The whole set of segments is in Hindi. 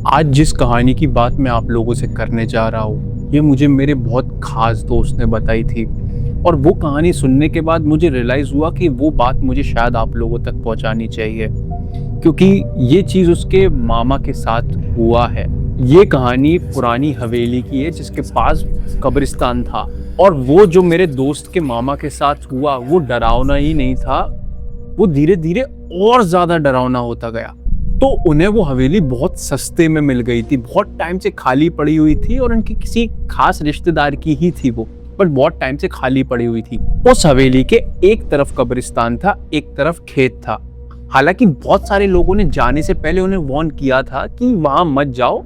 आज जिस कहानी की बात मैं आप लोगों से करने जा रहा हूँ, ये मुझे मेरे बहुत खास दोस्त ने बताई थी। और वो कहानी सुनने के बाद मुझे रियलाइज़ हुआ कि वो बात मुझे शायद आप लोगों तक पहुँचानी चाहिए, क्योंकि ये चीज़ उसके मामा के साथ हुआ है। ये कहानी पुरानी हवेली की है जिसके पास कब्रिस्तान था। और वो जो मेरे दोस्त के मामा के साथ हुआ, वो डरावना ही नहीं था, वो धीरे-धीरे और ज़्यादा डरावना होता गया। तो उन्हें वो हवेली बहुत सस्ते में मिल गई थी, बहुत टाइम से खाली पड़ी हुई थी और उनकी किसी खास रिश्तेदार की ही थी वो, बट बहुत टाइम से खाली पड़ी हुई थी। उस हवेली के एक तरफ कब्रिस्तान था, एक तरफ खेत था। हालांकि बहुत सारे लोगों ने जाने से पहले उन्हें वार्न किया था कि वहां मत जाओ,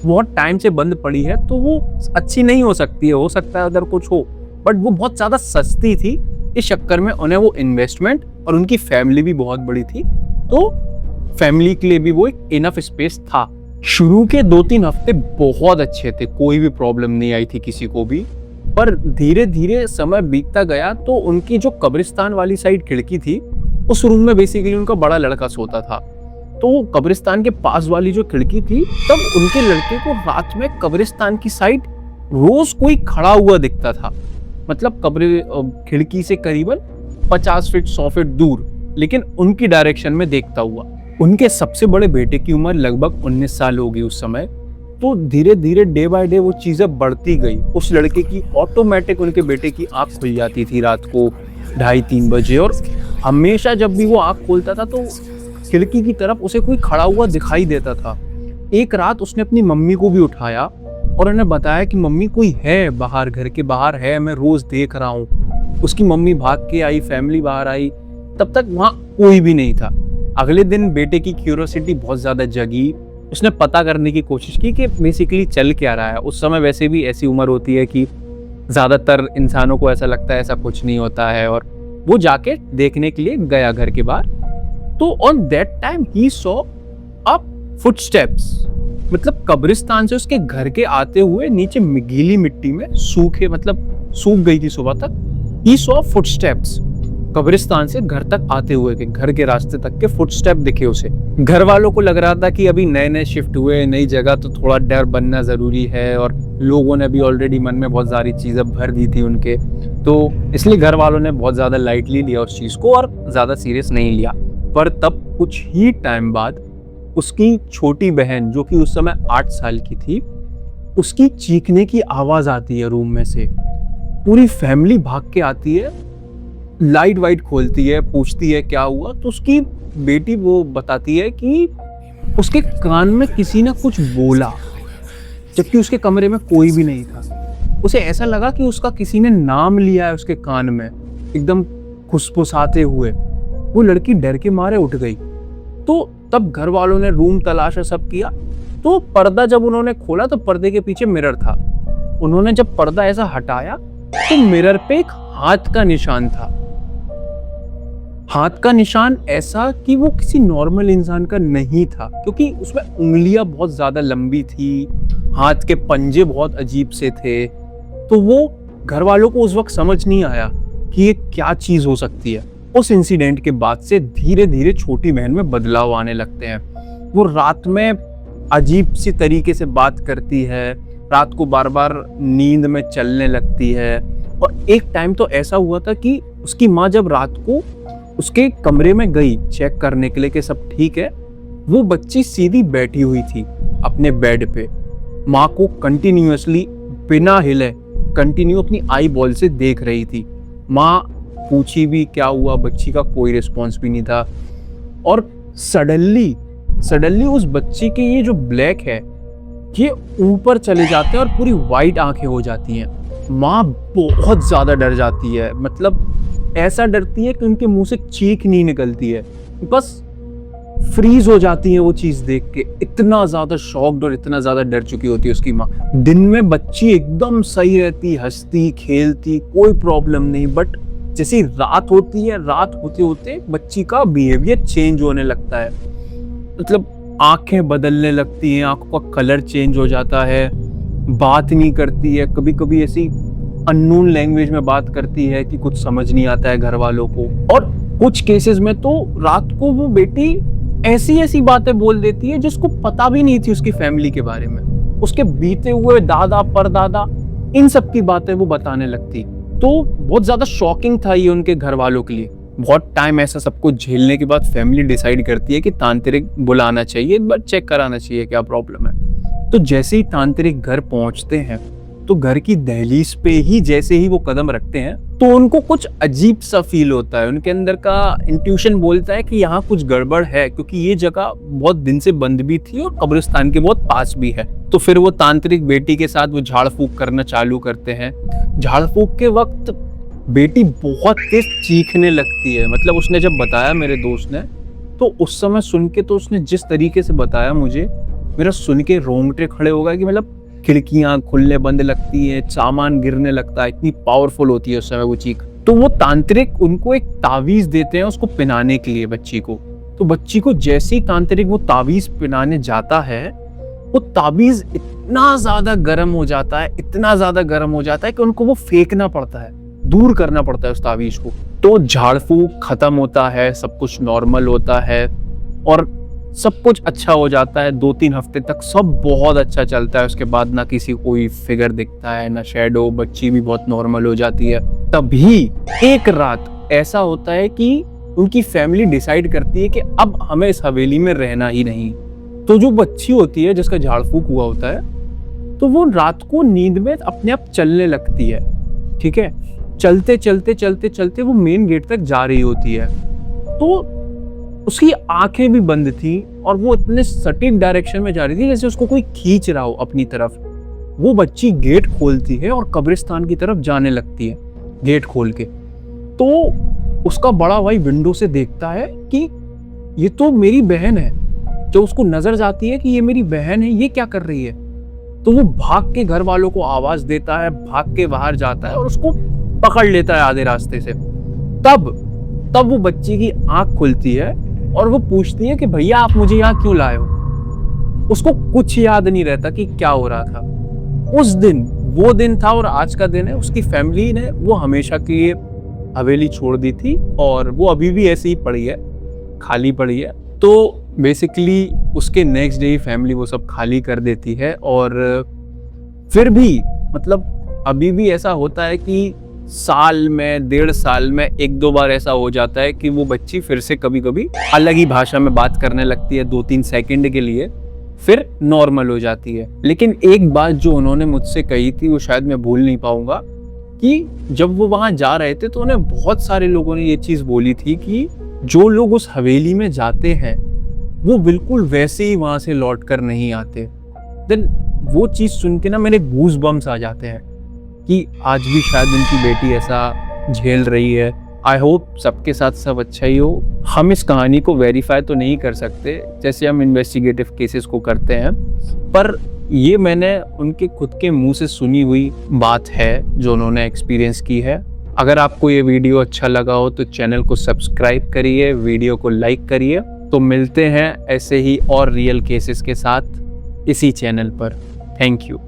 बहुत टाइम से बंद पड़ी है, तो वो अच्छी नहीं हो सकती है, हो सकता है उधर कुछ हो, बट वो बहुत ज्यादा सस्ती थी। इस चक्कर में उन्हें वो इन्वेस्टमेंट, और उनकी फैमिली भी बहुत बड़ी थी, तो फैमिली के लिए भी वो एक इनफ स्पेस था। शुरू के 2-3 हफ्ते बहुत अच्छे थे, कोई भी प्रॉब्लम नहीं आई थी किसी को भी। पर धीरे धीरे समय बीतता गया तो उनकी जो कब्रिस्तान वाली साइड खिड़की थी, उस रूम में बेसिकली उनका बड़ा लड़का सोता था। तो कब्रिस्तान के पास वाली जो खिड़की थी, तब उनके लड़के को रात में कब्रिस्तान की साइड रोज कोई खड़ा हुआ दिखता था। मतलब खिड़की से करीबन 50 फीट 100 फीट दूर, लेकिन उनकी डायरेक्शन में देखता हुआ। उनके सबसे बड़े बेटे की उम्र लगभग 19 साल हो गई उस समय। तो धीरे धीरे डे बाय डे वो चीजें बढ़ती गई। उस लड़के की ऑटोमेटिक उनके बेटे की आंख खुल जाती थी रात को 2:30-3 बजे, और हमेशा जब भी वो आंख खोलता था तो खिड़की की तरफ उसे कोई खड़ा हुआ दिखाई देता था। एक रात उसने अपनी मम्मी को भी उठाया और उन्हें बताया कि मम्मी कोई है बाहर, घर के बाहर है, मैं रोज देख रहा हूँ। उसकी मम्मी भाग के आई, फैमिली बाहर आई, तब तक वहां कोई भी नहीं था। अगले दिन बेटे की क्यूरियोसिटी बहुत ज्यादा जगी। उसने पता करने की कोशिश की कि बेसिकली चल क्या रहा है। उस समय वैसे भी ऐसी उम्र होती है कि ज्यादातर इंसानों को ऐसा लगता है ऐसा कुछ नहीं होता है, और वो जाके देखने के लिए गया घर के बाहर। तो on that time he saw a footsteps, मतलब कब्रिस्तान से उसके घर के आते हुए नीचे गीली मिट्टी में सूख गई थी सुबह तक। ही सॉ फुटस्टेप्स, कब्रिस्तान से घर तक आते हुए के घर के रास्ते तक के फुटस्टेप दिखे उसे। घर वालों को लग रहा था कि अभी नए नए शिफ्ट हुए, नई जगह, तो थोड़ा डर बनना जरूरी है, और लोगों ने भी ऑलरेडी मन में बहुत सारी चीजें भर दी थी उनके, तो इसलिए घर वालों ने बहुत ज्यादा लाइटली लिया उस चीज को और ज्यादा सीरियस नहीं लिया। पर तब कुछ ही टाइम बाद उसकी छोटी बहन, जो कि उस समय 8 साल की थी, उसकी चीखने की आवाज आती है रूम में से। पूरी फैमिली भाग के आती है, लाइट वाइट खोलती है, पूछती है क्या हुआ। तो उसकी बेटी वो बताती है कि उसके कान में किसी ने कुछ बोला, जबकि उसके कमरे में कोई भी नहीं था। उसे ऐसा लगा कि उसका किसी ने नाम लिया है उसके कान में, एकदम खुसफुसाते हुए। वो लड़की डर के मारे उठ गई। तो तब घर वालों ने रूम तलाशा, सब किया। तो पर्दा जब उन्होंने खोला तो पर्दे के पीछे मिरर था। उन्होंने जब पर्दा ऐसा हटाया तो मिरर पे एक हाथ का निशान था। हाथ का निशान ऐसा कि वो किसी नॉर्मल इंसान का नहीं था, क्योंकि उसमें उंगलियां बहुत ज्यादा लंबी थी, हाथ के पंजे बहुत अजीब से थे। तो वो घर वालों को उस वक्त समझ नहीं आया कि ये क्या चीज हो सकती है। उस इंसिडेंट के बाद से धीरे धीरे छोटी बहन में बदलाव आने लगते हैं। वो रात में अजीब सी तरीके से बात करती है, रात को बार बार नींद में चलने लगती है। और एक टाइम तो ऐसा हुआ था कि उसकी माँ जब रात को उसके कमरे में गई चेक करने के लिए कि सब ठीक है, वो बच्ची सीधी बैठी हुई थी अपने बेड पे, माँ को कंटिन्यूअसली बिना हिले कंटिन्यू अपनी आई बॉल से देख रही थी। माँ पूछी भी क्या हुआ, बच्ची का कोई रिस्पॉन्स भी नहीं था। और सडनली उस बच्ची के ये जो ब्लैक है ये ऊपर चले जाते हैं और पूरी वाइट आंखें हो जाती हैं। माँ बहुत ज्यादा डर जाती है, मतलब ऐसा डरती है कि उनके मुंह से चीख नहीं निकलती है, बस फ्रीज हो जाती है वो चीज देख के। इतना ज्यादा शॉक्ड और इतना ज्यादा डर चुकी होती है उसकी माँ। दिन में बच्ची एकदम सही रहती, हंसती खेलती, कोई प्रॉब्लम नहीं, बट जैसी रात होती है, रात होते होते बच्ची का बिहेवियर चेंज होने लगता है। मतलब आंखें बदलने लगती हैं, आंखों का कलर चेंज हो जाता है, बात नहीं करती है, कभी कभी ऐसी अननोन लैंग्वेज में बात करती है कि कुछ समझ नहीं आता है घर वालों को। और कुछ केसेस में तो रात को वो बेटी ऐसी ऐसी बातें बोल देती है जिसको पता भी नहीं थी उसकी फैमिली के बारे में, उसके बीते हुए दादा परदादा इन सब की बातें वो बताने लगती। तो बहुत ज्यादा शॉकिंग था ये उनके घर वालों के लिए। बहुत टाइम ऐसा सब कुछ झेलने के बाद फैमिली डिसाइड करती है कि तांत्रिक बुलाना चाहिए, बट चेक कराना चाहिए क्या प्रॉब्लम है। तो जैसे ही तांत्रिक घर पहुंचते हैं तो घर की दहलीज पे ही जैसे ही वो कदम रखते हैं तो उनको कुछ अजीब सा फील होता है। उनके अंदर का इंट्यूशन बोलता है कि यहाँ कुछ गड़बड़ है, क्योंकि ये जगह बहुत दिन से बंद भी थी और कब्रिस्तान के बहुत पास भी है। तो फिर वो तांत्रिक बेटी के साथ वो झाड़ फूक करना चालू करते हैं। झाड़ फूक के वक्त बेटी बहुत तेज चीखने लगती है। मतलब उसने जब बताया मेरे दोस्त ने, तो उस समय सुन के तो उसने जिस तरीके से बताया मुझे, मेरा सुन के रोंगटे खड़े हो गए कि मतलब खिड़कियां खुलने बंद लगती है, सामान गिरने लगता है, इतनी पावरफुल होती है उस समय वो चीख। तो वो तांत्रिक उनको एक तावीज देते हैं उसको पिनाने के लिए बच्ची को। तो बच्ची को जैसे ही तांत्रिक वो तावीज पिनाने जाता है, वो तावीज इतना ज्यादा गर्म हो जाता है, इतना ज्यादा गर्म हो जाता है कि उनको वो फेंकना पड़ता है, दूर करना पड़ता है उस तावीज को। तो झाड़ फूक खत्म होता है, सब कुछ नॉर्मल होता है और सब कुछ अच्छा हो जाता है। 2-3 हफ्ते तक सब बहुत अच्छा चलता है। उसके बाद ना किसी कोई फिगर दिखता है, ना शैडो, बच्ची भी बहुत नॉर्मल हो जाती है। तभी एक रात ऐसा होता है कि उनकी फैमिली डिसाइड करती है कि अब हमें इस हवेली में रहना ही नहीं। तो जो बच्ची होती है जिसका झाड़ फूक हुआ होता है, तो वो रात को नींद में अपने आप चलने लगती है। ठीक है, चलते चलते चलते चलते वो मेन गेट तक जा रही होती है। तो उसकी आंखें भी बंद थी और वो इतने सटीक डायरेक्शन में जा रही थी जैसे उसको कोई खींच रहा हो अपनी तरफ। वो बच्ची गेट खोलती है और कब्रिस्तान की तरफ जाने लगती है गेट खोल के। तो उसका बड़ा भाई विंडो से देखता है कि ये तो मेरी बहन है। जो उसको नजर जाती है कि ये मेरी बहन है, ये क्या कर रही है। तो वो भाग के घर वालों को आवाज देता है, भाग के बाहर जाता है और उसको पकड़ लेता है आधे रास्ते से। तब वो बच्ची की आंख खुलती है और वो पूछती है कि भैया आप मुझे यहाँ क्यों लाए हो। उसको कुछ याद नहीं रहता कि क्या हो रहा था उस दिन। वो दिन था और आज का दिन है। उसकी फैमिली ने वो हमेशा के लिए हवेली छोड़ दी थी और वो अभी भी ऐसे ही पड़ी है, खाली पड़ी है। तो बेसिकली उसके नेक्स्ट डे ही फैमिली वो सब खाली कर देती है। और फिर भी मतलब अभी भी ऐसा होता है कि साल में 1.5 साल में 1-2 बार ऐसा हो जाता है कि वो बच्ची फिर से कभी कभी अलग ही भाषा में बात करने लगती है 2-3 सेकंड के लिए, फिर नॉर्मल हो जाती है। लेकिन एक बात जो उन्होंने मुझसे कही थी वो शायद मैं भूल नहीं पाऊंगा, कि जब वो वहां जा रहे थे तो उन्हें बहुत सारे लोगों ने ये चीज बोली थी कि जो लोग उस हवेली में जाते हैं वो बिल्कुल वैसे ही वहां से लौट कर नहीं आते। देन वो चीज सुन के ना मेरे गूज बम्स आ जाते हैं कि आज भी शायद उनकी बेटी ऐसा झेल रही है। आई होप सबके साथ सब अच्छा ही हो। हम इस कहानी को वेरीफाई तो नहीं कर सकते जैसे हम इन्वेस्टिगेटिव केसेस को करते हैं, पर ये मैंने उनके खुद के मुंह से सुनी हुई बात है जो उन्होंने एक्सपीरियंस की है। अगर आपको ये वीडियो अच्छा लगा हो तो चैनल को सब्सक्राइब करिए, वीडियो को लाइक करिए। तो मिलते हैं ऐसे ही और रियल केसेस के साथ इसी चैनल पर। Thank you.